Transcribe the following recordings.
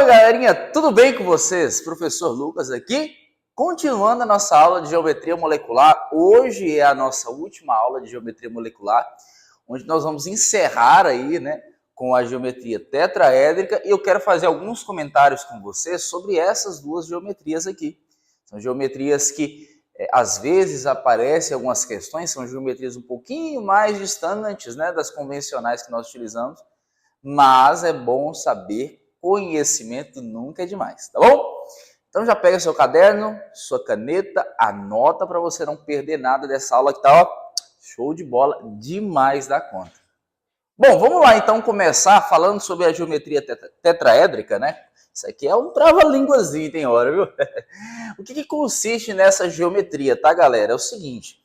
Oi, galerinha, tudo bem com vocês? Professor Lucas aqui, continuando a nossa aula de geometria molecular. Hoje é a nossa última aula de geometria molecular, onde nós vamos encerrar aí, com a geometria tetraédrica, e eu quero fazer alguns comentários com vocês sobre essas duas geometrias aqui. São geometrias que às vezes aparecem algumas questões, são geometrias um pouquinho mais distantes, das convencionais que nós utilizamos, mas é bom saber, conhecimento nunca é demais, tá bom? Então já pega seu caderno, sua caneta, anota para você não perder nada dessa aula que tá, ó, show de bola, demais da conta. Bom, vamos lá então começar falando sobre a geometria tetraédrica, Isso aqui é um trava-línguazinho, tem hora, viu? O que consiste nessa geometria, tá, galera? É o seguinte,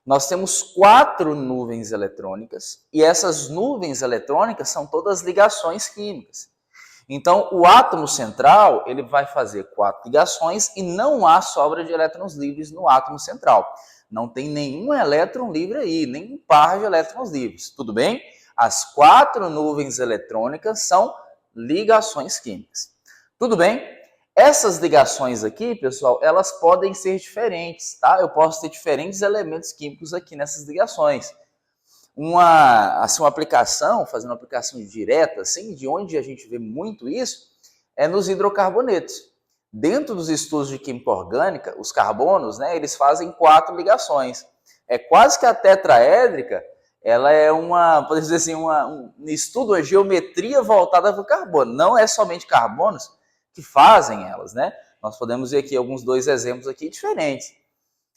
nós temos 4 nuvens eletrônicas e essas nuvens eletrônicas são todas ligações químicas. Então, o átomo central ele vai fazer 4 ligações e não há sobra de elétrons livres no átomo central. Não tem nenhum elétron livre aí, nem um par de elétrons livres, tudo bem? As 4 nuvens eletrônicas são ligações químicas. Tudo bem? Essas ligações aqui, pessoal, elas podem ser diferentes, tá? Eu posso ter diferentes elementos químicos aqui nessas ligações. Uma aplicação, fazendo uma aplicação direta, assim, de onde a gente vê muito isso, é nos hidrocarbonetos. Dentro dos estudos de química orgânica, os carbonos, eles fazem 4 ligações. É quase que a tetraédrica, ela é podemos dizer assim, um estudo, uma geometria voltada para o carbono. Não é somente carbonos que fazem elas, Nós podemos ver aqui alguns 2 exemplos aqui diferentes.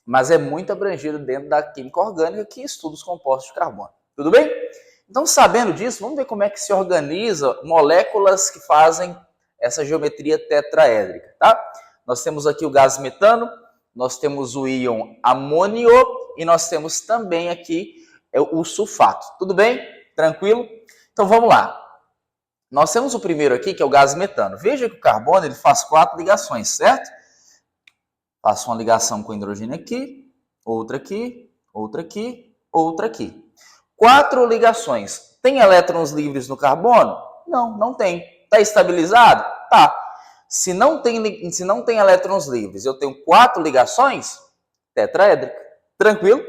Mas é muito abrangido dentro da química orgânica que estuda os compostos de carbono. Tudo bem? Então, sabendo disso, vamos ver como é que se organiza moléculas que fazem essa geometria tetraédrica, tá? Nós temos aqui o gás metano, nós temos o íon amônio e nós temos também aqui o sulfato. Tudo bem? Tranquilo? Então, vamos lá. Nós temos o primeiro aqui, que é o gás metano. Veja que o carbono ele faz 4 ligações, certo? Faço uma ligação com o hidrogênio aqui, outra aqui, outra aqui, outra aqui. 4 ligações. Tem elétrons livres no carbono? Não, não tem. Está estabilizado? Tá. Se não tem elétrons livres, eu tenho 4 ligações, tetraédrica. Tranquilo?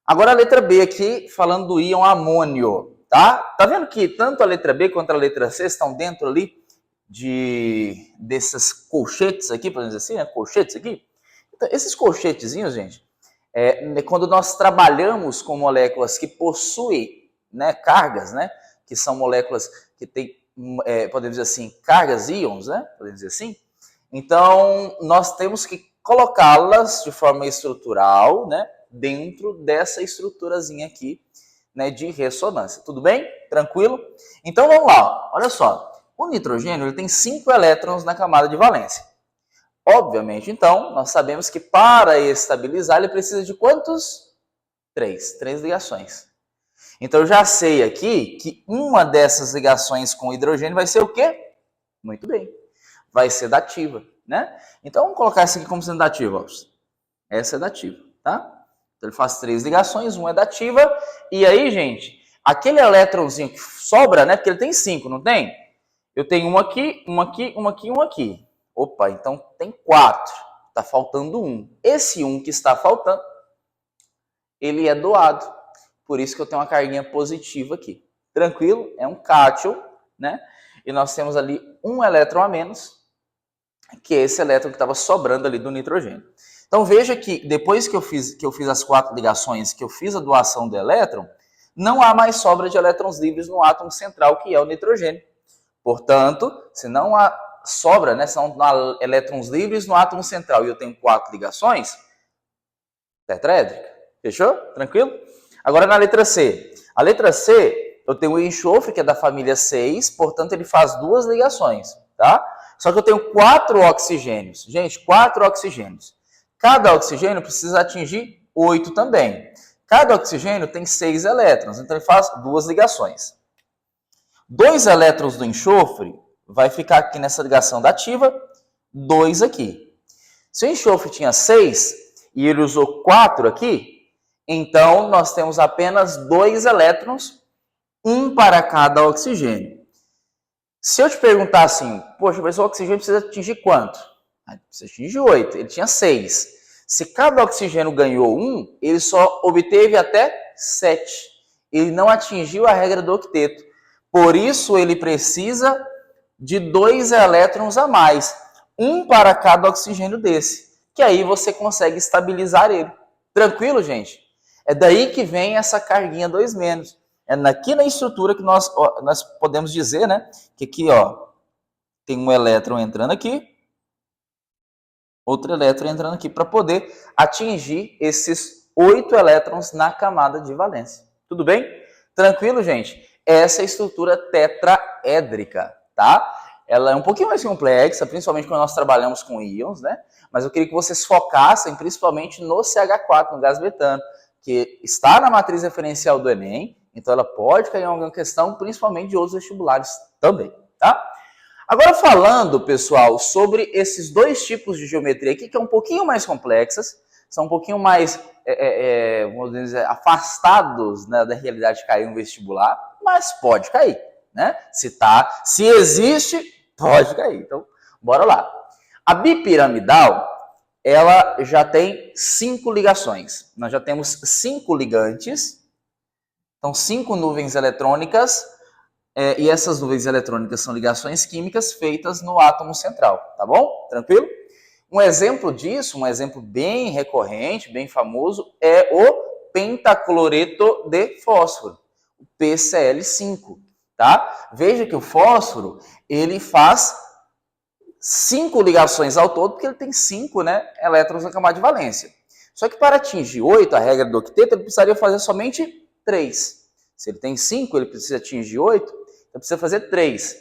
Agora a letra B aqui, falando do íon amônio, tá? Tá vendo que tanto a letra B quanto a letra C estão dentro ali desses colchetes aqui, podemos dizer assim, colchetes aqui. Então, esses colchetezinhos, gente, quando nós trabalhamos com moléculas que possuem cargas, que são moléculas que têm, podemos dizer assim, cargas íons, podemos dizer assim. Então, nós temos que colocá-las de forma estrutural, dentro dessa estruturazinha aqui, de ressonância. Tudo bem? Tranquilo? Então, vamos lá. Olha só. O nitrogênio ele tem 5 elétrons na camada de valência. Obviamente, então, nós sabemos que para estabilizar ele precisa de quantos? 3 ligações. Então, eu já sei aqui que uma dessas ligações com o hidrogênio vai ser o quê? Muito bem. Vai ser dativa, Então, vamos colocar essa aqui como sendo dativa. Essa é dativa, tá? Então, ele faz 3 ligações, uma é dativa. E aí, gente, aquele elétronzinho que sobra, Porque ele tem 5, não tem? Eu tenho uma aqui, uma aqui, uma aqui e uma aqui. Opa, então tem 4. Está faltando 1. Esse 1 que está faltando, ele é doado. Por isso que eu tenho uma carguinha positiva aqui. Tranquilo? É um cátion, E nós temos ali um elétron a menos, que é esse elétron que estava sobrando ali do nitrogênio. Então veja que depois que eu fiz as 4 ligações, que eu fiz a doação do elétron, não há mais sobra de elétrons livres no átomo central, que é o nitrogênio. Portanto, se não há sobra, se não há elétrons livres no átomo central e eu tenho 4 ligações, tetraédrica. Fechou? Tranquilo? Agora na letra C. A letra C, eu tenho o enxofre, que é da família 6, portanto ele faz 2 ligações, tá? Só que eu tenho 4 oxigênios. Gente, 4 oxigênios. Cada oxigênio precisa atingir 8 também. Cada oxigênio tem 6 elétrons, então ele faz 2 ligações. 2 elétrons do enxofre vai ficar aqui nessa ligação dativa, 2 aqui. Se o enxofre tinha 6 e ele usou 4 aqui, então nós temos apenas 2 elétrons, um para cada oxigênio. Se eu te perguntar assim, poxa, mas o oxigênio precisa atingir quanto? Precisa atingir 8, ele tinha 6. Se cada oxigênio ganhou 1, ele só obteve até 7. Ele não atingiu a regra do octeto. Por isso, ele precisa de 2 elétrons a mais. Um para cada oxigênio desse. Que aí você consegue estabilizar ele. Tranquilo, gente? É daí que vem essa carguinha 2-. É aqui na estrutura que nós podemos dizer, né? Que aqui, ó, tem um elétron entrando aqui, outro elétron entrando aqui, para poder atingir esses 8 elétrons na camada de valência. Tudo bem? Tranquilo, gente? Essa é a estrutura tetraédrica, tá? Ela é um pouquinho mais complexa, principalmente quando nós trabalhamos com íons, né? Mas eu queria que vocês focassem principalmente no CH4, no gás metano, que está na matriz referencial do Enem, então ela pode cair em alguma questão, principalmente de outros vestibulares também, tá? Agora falando, pessoal, sobre esses 2 tipos de geometria aqui, que é um pouquinho mais complexas, são um pouquinho mais, vamos dizer, afastados, né, da realidade de cair um vestibular, mas pode cair, né? Se existe, pode cair. Então, bora lá. A bipiramidal, ela já tem 5 ligações. Nós já temos 5 ligantes, então 5 nuvens eletrônicas, e essas nuvens eletrônicas são ligações químicas feitas no átomo central, tá bom? Tranquilo? Um exemplo disso, um exemplo bem recorrente, bem famoso, é o pentacloreto de fósforo, o PCl5, tá? Veja que o fósforo, ele faz 5 ligações ao todo, porque ele tem 5, né, elétrons na camada de valência. Só que para atingir 8, a regra do octeto, ele precisaria fazer somente 3. Se ele tem 5, ele precisa atingir 8, então precisa fazer 3.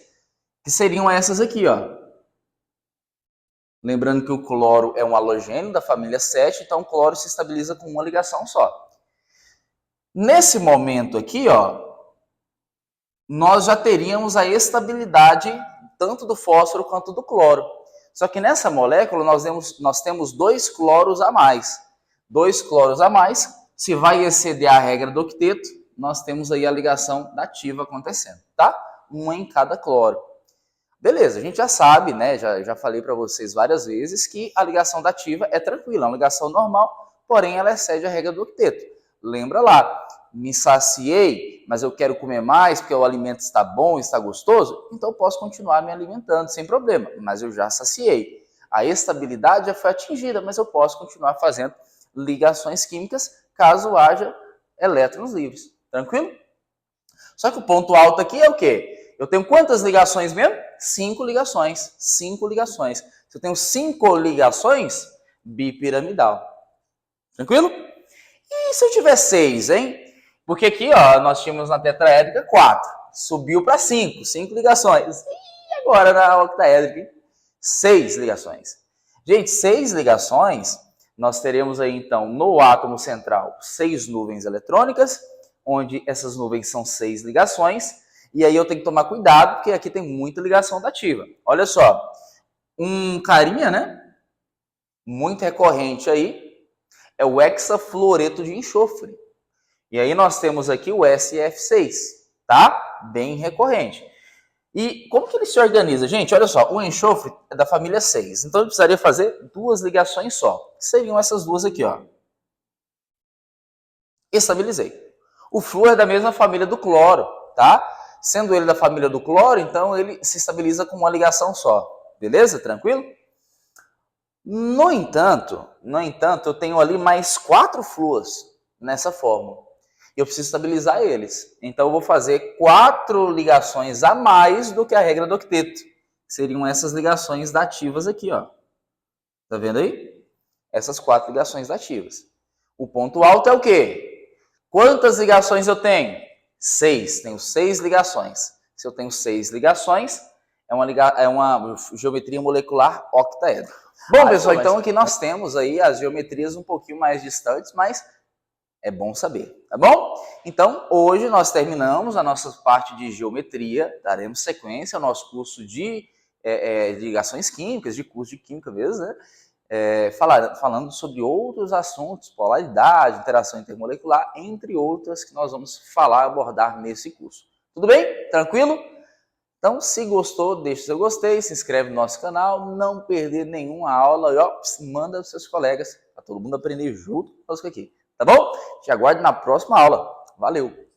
Que seriam essas aqui, ó. Lembrando que o cloro é um halogênio da família 7, então o cloro se estabiliza com uma ligação só. Nesse momento aqui, ó, nós já teríamos a estabilidade tanto do fósforo quanto do cloro. Só que nessa molécula nós temos 2 cloros a mais. 2 cloros a mais, se vai exceder a regra do octeto, nós temos aí a ligação dativa acontecendo, tá? Uma em cada cloro. Beleza, a gente já sabe, né? Já falei para vocês várias vezes que a ligação dativa é tranquila, é uma ligação normal, porém ela excede a regra do octeto. Lembra lá, me saciei, mas eu quero comer mais porque o alimento está bom, está gostoso, então eu posso continuar me alimentando sem problema, mas eu já saciei. A estabilidade já foi atingida, mas eu posso continuar fazendo ligações químicas caso haja elétrons livres. Tranquilo? Só que o ponto alto aqui é o quê? Eu tenho quantas ligações mesmo? 5 ligações. 5 ligações. Se eu tenho 5 ligações, bipiramidal. Tranquilo? E se eu tiver 6, hein? Porque aqui, ó, nós tínhamos na tetraédrica 4. Subiu para 5. 5 ligações. E agora na octaédrica, 6 ligações. Gente, 6 ligações, nós teremos aí então no átomo central 6 nuvens eletrônicas, onde essas nuvens são 6 ligações, e aí eu tenho que tomar cuidado, porque aqui tem muita ligação dativa. Olha só, um carinha, né, muito recorrente aí, é o hexafluoreto de enxofre. E aí nós temos aqui o SF6, tá? Bem recorrente. E como que ele se organiza? Gente, olha só, o enxofre é da família 6, então eu precisaria fazer 2 ligações só. Seriam essas duas aqui, ó. Estabilizei. O flúor é da mesma família do cloro, tá? Sendo ele da família do cloro, então ele se estabiliza com uma ligação só. Beleza? Tranquilo? No entanto, eu tenho ali mais 4 flúors nessa fórmula. Eu preciso estabilizar eles. Então eu vou fazer 4 ligações a mais do que a regra do octeto. Seriam essas ligações dativas aqui, ó. Tá vendo aí? Essas 4 ligações dativas. O ponto alto é o quê? Quantas ligações eu tenho? 6. Tenho 6 ligações. Se eu tenho 6 ligações, é uma geometria molecular octaédrica. Bom, pessoal, então aqui nós temos aí as geometrias um pouquinho mais distantes, mas é bom saber, tá bom? Então, hoje nós terminamos a nossa parte de geometria, daremos sequência ao nosso curso de ligações químicas, de curso de química mesmo, né? Falando sobre outros assuntos, polaridade, interação intermolecular, entre outras que nós vamos abordar nesse curso. Tudo bem? Tranquilo? Então, se gostou, deixa o seu gostei, se inscreve no nosso canal, não perder nenhuma aula e ó, manda para os seus colegas, para todo mundo aprender junto conosco aqui, tá bom? Te aguardo na próxima aula. Valeu!